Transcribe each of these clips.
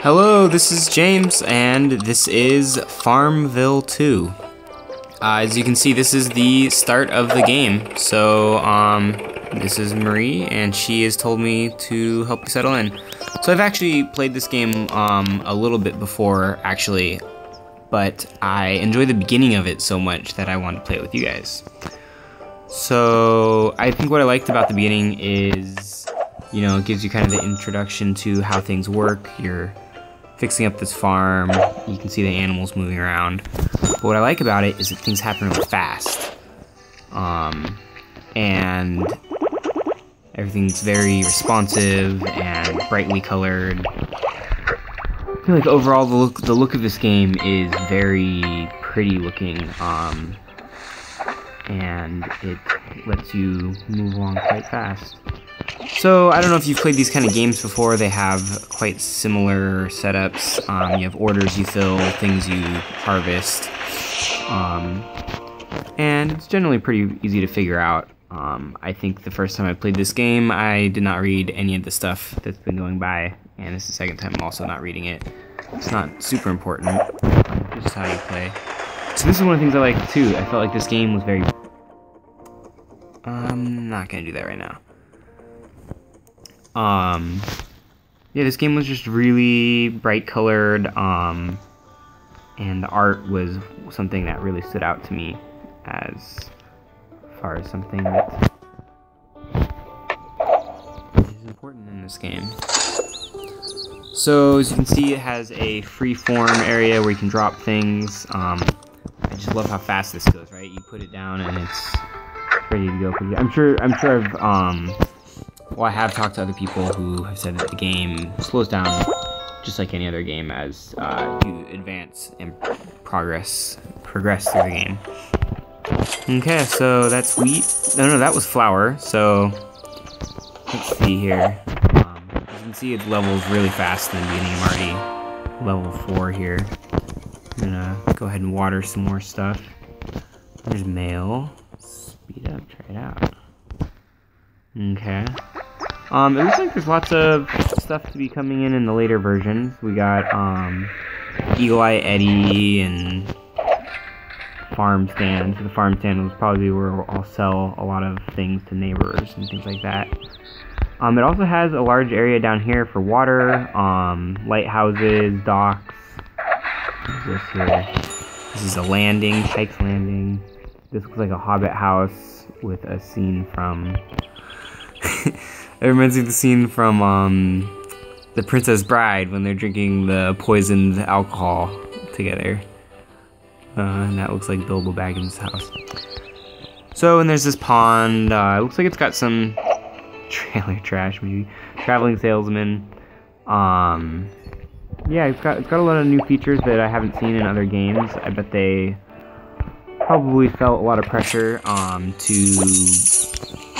Hello, this is James, and this is Farmville2. As you can see, this is the start of the game. So, this is Marie, and she has told me to help you settle in. So I've actually played this game a little bit before, actually, but I enjoy the beginning of it so much that I want to play it with you guys. So I think what I liked about the beginning is, you know, it gives you kind of the introduction to how things work. You're fixing up this farm, you can see the animals moving around. But what I like about it is that things happen really fast. And everything's very responsive and brightly colored. I feel like overall the look of this game is very pretty looking, and it lets you move along quite fast. So, I don't know if you've played these kind of games before. They have quite similar setups. You have orders you fill, things you harvest, and it's generally pretty easy to figure out. I think the first time I played this game, I did not read any of the stuff that's been going by, and this is the second time I'm also not reading it. It's not super important, it's just how you play. So this is one of the things I like too. I felt like this game was very... I'm not gonna do that right now. Yeah, this game was just really bright colored, and the art was something that really stood out to me as far as something that is important in this game. So, as you can see, it has a free-form area where you can drop things. I just love how fast this goes, right? You put it down and it's ready to go. I'm sure I've, well, I have talked to other people who have said that the game slows down just like any other game as you advance and progress through the game. Okay, so that's wheat. No, that was flour. So let's see here. As you can see, it levels really fast in the beginning. I'm already level 4 here. I'm gonna go ahead and water some more stuff. There's mail. Speed up, try it out. Okay. It looks like there's lots of stuff to be coming in the later versions. We got, Eagle Eye Eddie and farm stand. So the farm stand was probably where I'll sell a lot of things to neighbors and things like that. It also has a large area down here for water, lighthouses, docks. What's this here? This is a landing, Pike's Landing. This looks like a hobbit house with a scene from... It reminds me of the scene from The Princess Bride when they're drinking the poisoned alcohol together. And that looks like Bilbo Baggins' house. So, and there's this pond. It looks like it's got some trailer trash, maybe. Traveling salesman. Yeah, it's got a lot of new features that I haven't seen in other games. I bet they probably felt a lot of pressure to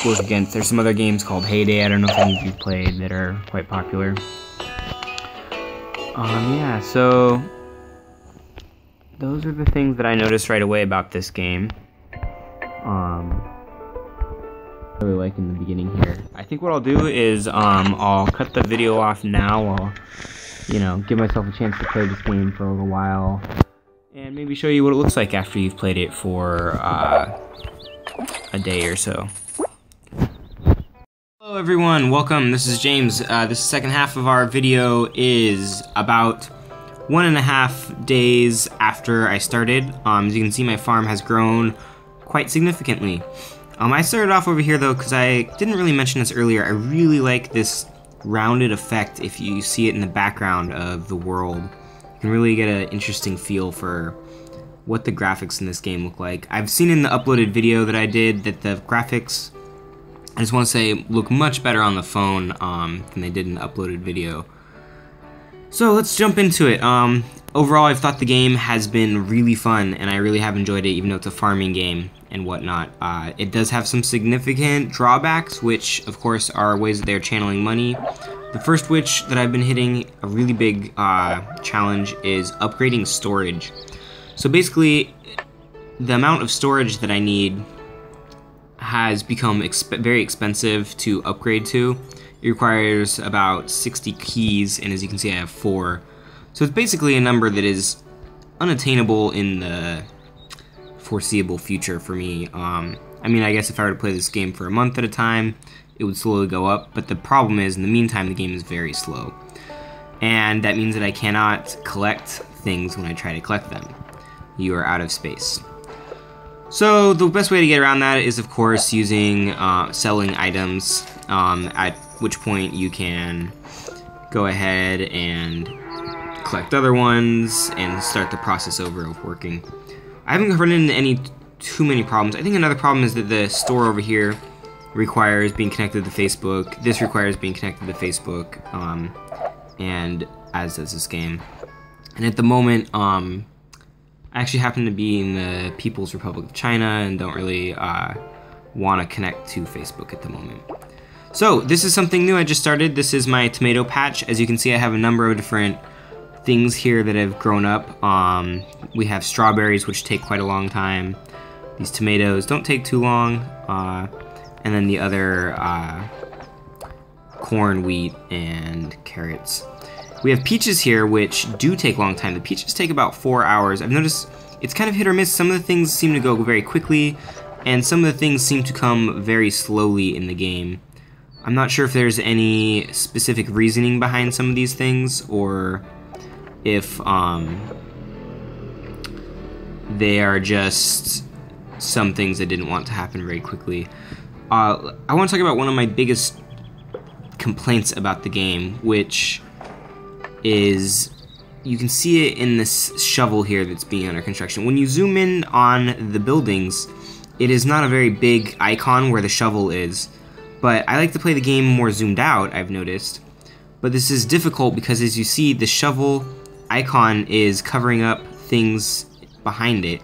work against. There's some other games called Heyday, I don't know if any of you played, that are quite popular. Yeah, so those are the things that I noticed right away about this game. Really like in the beginning here. I think what I'll do is I'll cut the video off now. I'll, you know, give myself a chance to play this game for a little while, and maybe show you what it looks like after you've played it for a day or so. Hello everyone, welcome. This is James. This second half of our video is about 1.5 days after I started. As you can see, my farm has grown quite significantly. I started off over here though because I didn't really mention this earlier. I really like this rounded effect. If you see it in the background of the world, you can really get an interesting feel for what the graphics in this game look like. I've seen in the uploaded video that I did that the graphics, I just want to say, look much better on the phone than they did in the uploaded video. So let's jump into it. Overall, I've thought the game has been really fun, and I really have enjoyed it, even though it's a farming game and whatnot. It does have some significant drawbacks, which, of course, are ways that they're channeling money. The first which that I've been hitting, a really big challenge, is upgrading storage. So basically, the amount of storage that I need has become very expensive to upgrade to. It requires about 60 keys, and as you can see I have 4. So it's basically a number that is unattainable in the foreseeable future for me. I mean, I guess if I were to play this game for a month at a time, it would slowly go up, but the problem is, in the meantime, the game is very slow. And that means that I cannot collect things when I try to collect them. You are out of space. So the best way to get around that is, of course, using selling items, at which point you can go ahead and collect other ones and start the process over of working. I haven't run into too many problems. I think another problem is that the store over here requires being connected to Facebook. This requires being connected to Facebook, and as does this game. And at the moment, I actually happen to be in the People's Republic of China and don't really want to connect to Facebook at the moment. So this is something new I just started. This is my tomato patch. As you can see, I have a number of different things here that have grown up. We have strawberries, which take quite a long time. These tomatoes don't take too long. And then the other corn, wheat, and carrots. We have peaches here, which do take a long time. The peaches take about 4 hours. I've noticed it's kind of hit or miss. Some of the things seem to go very quickly, and some of the things seem to come very slowly in the game. I'm not sure if there's any specific reasoning behind some of these things, or if they are just some things that didn't want to happen very quickly. I want to talk about one of my biggest complaints about the game, which is, you can see it in this shovel here that's being under construction. When you zoom in on the buildings, it is not a very big icon where the shovel is, but I like to play the game more zoomed out, I've noticed. But this is difficult because, as you see, the shovel icon is covering up things behind it.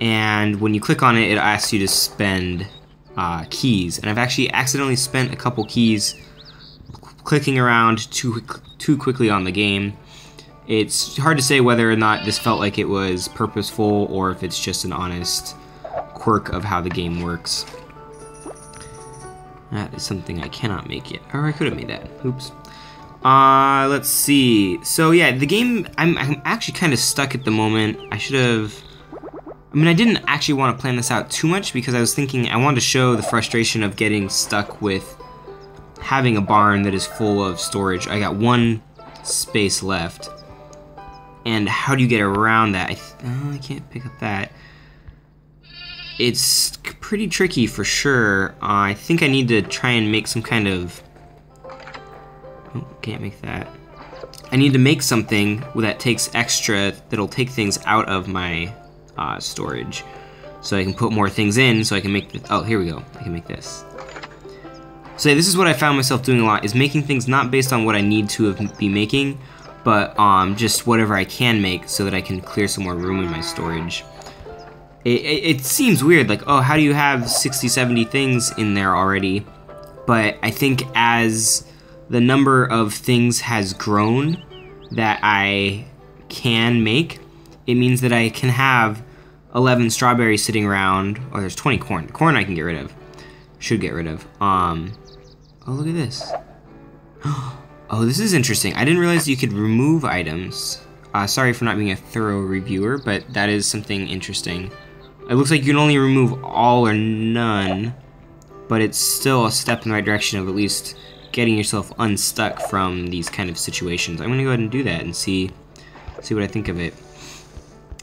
And when you click on it, it asks you to spend keys. And I've actually accidentally spent a couple keys clicking around too quickly on the game. It's hard to say whether or not this felt like it was purposeful or if it's just an honest quirk of how the game works. That is something I cannot make yet. Or I could have made that. Oops. Let's see. So yeah, the game, I'm actually kind of stuck at the moment. I should have... I mean, I didn't actually want to plan this out too much because I was thinking I wanted to show the frustration of getting stuck with having a barn that is full of storage. I got one space left. And how do you get around that? I can't pick up that. It's pretty tricky for sure. I think I need to try and make some kind of... Oh, can't make that. I need to make something that takes extra, that'll take things out of my storage. So I can put more things in, so I can make this. Oh, here we go. I can make this. So yeah, this is what I found myself doing a lot, is making things not based on what I need to be making, but just whatever I can make so that I can clear some more room in my storage. It seems weird, like, oh, how do you have 60, 70 things in there already? But I think as the number of things has grown that I can make, it means that I can have 11 strawberries sitting around. Oh, there's 20 corn. Corn I can get rid of. Should get rid of. Oh, look at this. Oh, this is interesting. I didn't realize you could remove items. Sorry for not being a thorough reviewer, but that is something interesting. It looks like you can only remove all or none, but it's still a step in the right direction of at least getting yourself unstuck from these kind of situations. I'm gonna go ahead and do that and see what I think of it.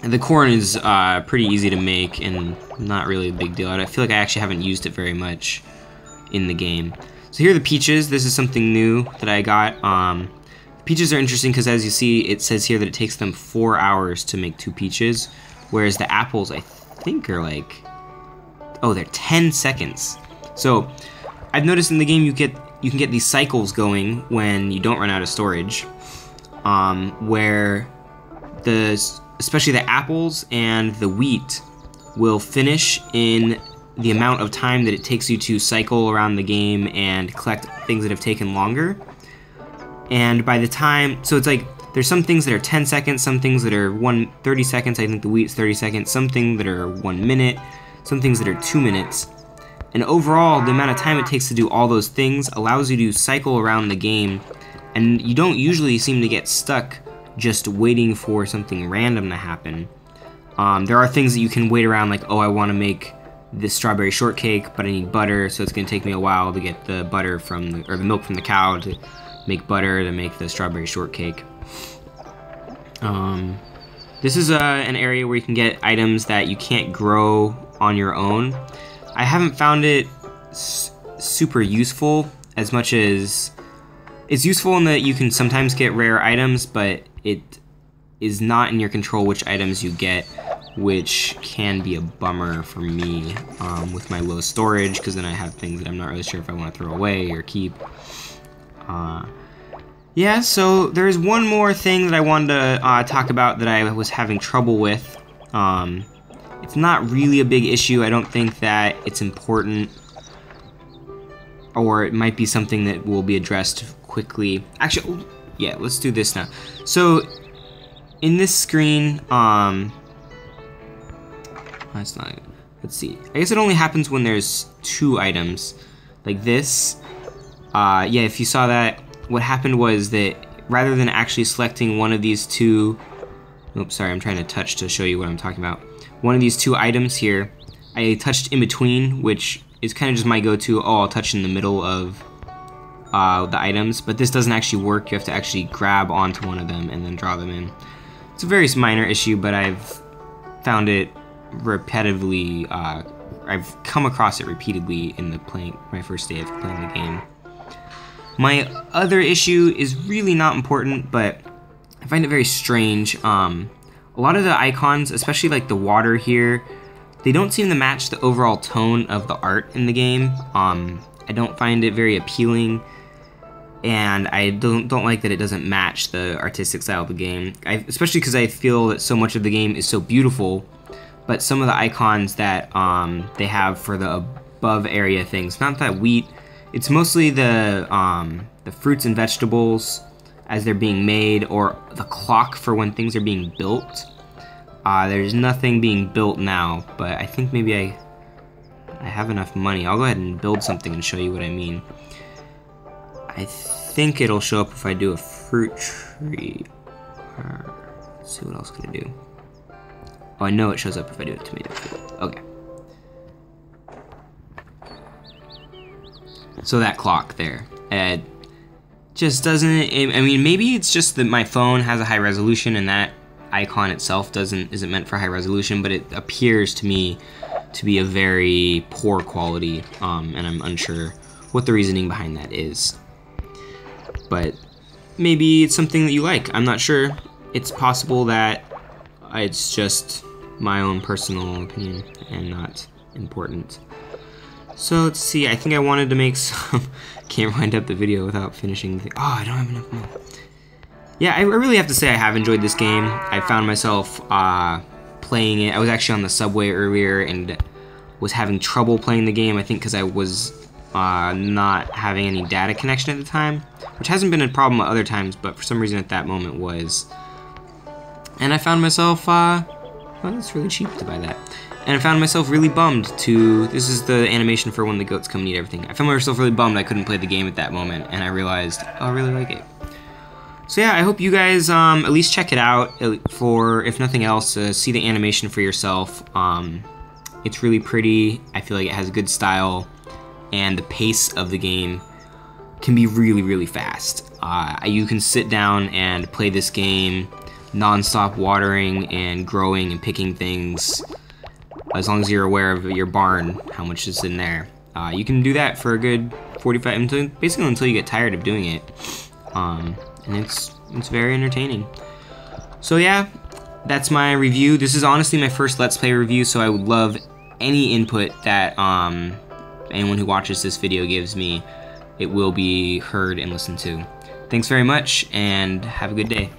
And the corn is pretty easy to make and not really a big deal. I feel like I actually haven't used it very much in the game. So here are the peaches. This is something new that I got. Peaches are interesting because, as you see, it says here that it takes them 4 hours to make 2 peaches, whereas the apples, I think, are like, oh, they're 10 seconds. So I've noticed in the game you can get these cycles going when you don't run out of storage, where especially the apples and the wheat will finish in the amount of time that it takes you to cycle around the game and collect things that have taken longer. And by the time, so it's like, there's some things that are 10 seconds, some things that are 30 seconds, I think the wheat's 30 seconds, some things that are 1 minute, some things that are 2 minutes. And overall, the amount of time it takes to do all those things allows you to cycle around the game and you don't usually seem to get stuck just waiting for something random to happen. There are things that you can wait around, like, oh, I want to make this strawberry shortcake, but I need butter, so it's going to take me a while to get the butter from the milk from the cow to make butter to make the strawberry shortcake. This is an area where you can get items that you can't grow on your own. I haven't found it super useful, as much as it's useful in that you can sometimes get rare items, but it is not in your control which items you get, which can be a bummer for me with my low storage, because then I have things that I'm not really sure if I want to throw away or keep. Yeah, so there's one more thing that I wanted to talk about that I was having trouble with. It's not really a big issue. I don't think that it's important, or it might be something that will be addressed quickly. Actually, yeah, let's do this now. So in this screen, that's not good. Let's see. I guess it only happens when there's 2 items, like this. Yeah, if you saw that, what happened was that rather than actually selecting one of these 2, oops, sorry, I'm trying to touch to show you what I'm talking about. One of these 2 items here, I touched in between, which is kind of just my go-to. Oh, I'll touch in the middle of the items, but this doesn't actually work. You have to actually grab onto one of them and then draw them in. It's a very minor issue, but I've found it repetitively. I've come across it repeatedly in my first day of playing the game. My other issue is really not important, but I find it very strange. A lot of the icons, especially like the water here, they don't seem to match the overall tone of the art in the game. I don't find it very appealing, and I don't like that it doesn't match the artistic style of the game. Especially because I feel that so much of the game is so beautiful, but some of the icons that they have for the above area things, not that wheat, it's mostly the fruits and vegetables as they're being made, or the clock for when things are being built. There's nothing being built now, but I think maybe I have enough money. I'll go ahead and build something and show you what I mean. I think it'll show up if I do a fruit tree. Let's see, what else can I do? Oh, I know it shows up if I do a tomato tree. Okay. So that clock there, it just doesn't, I mean, maybe it's just that my phone has a high resolution and that icon itself isn't meant for high resolution, but it appears to me to be a very poor quality, and I'm unsure what the reasoning behind that is. But maybe it's something that you like. I'm not sure. It's possible that it's just my own personal opinion and not important. So let's see, I think I wanted to make some, can't wind up the video without finishing the thing. Oh, I don't have enough money. Yeah, I really have to say I have enjoyed this game. I found myself playing it. I was actually on the subway earlier and was having trouble playing the game, I think because I was not having any data connection at the time, which hasn't been a problem at other times, but for some reason at that moment was. And I found myself, well, it's really cheap to buy that. And I found myself really bummed this is the animation for when the goats come and eat everything. I found myself really bummed I couldn't play the game at that moment, and I realized, oh, I really like it. So yeah, I hope you guys at least check it out, for, if nothing else, see the animation for yourself. It's really pretty, I feel like it has a good style, and the pace of the game can be really, really fast. You can sit down and play this game non-stop watering and growing and picking things, as long as you're aware of your barn, how much is in there. You can do that for a good 45, basically until you get tired of doing it. And it's very entertaining. So yeah, that's my review. This is honestly my first Let's Play review, so I would love any input that anyone who watches this video gives me. It will be heard and listened to. Thanks very much, and have a good day.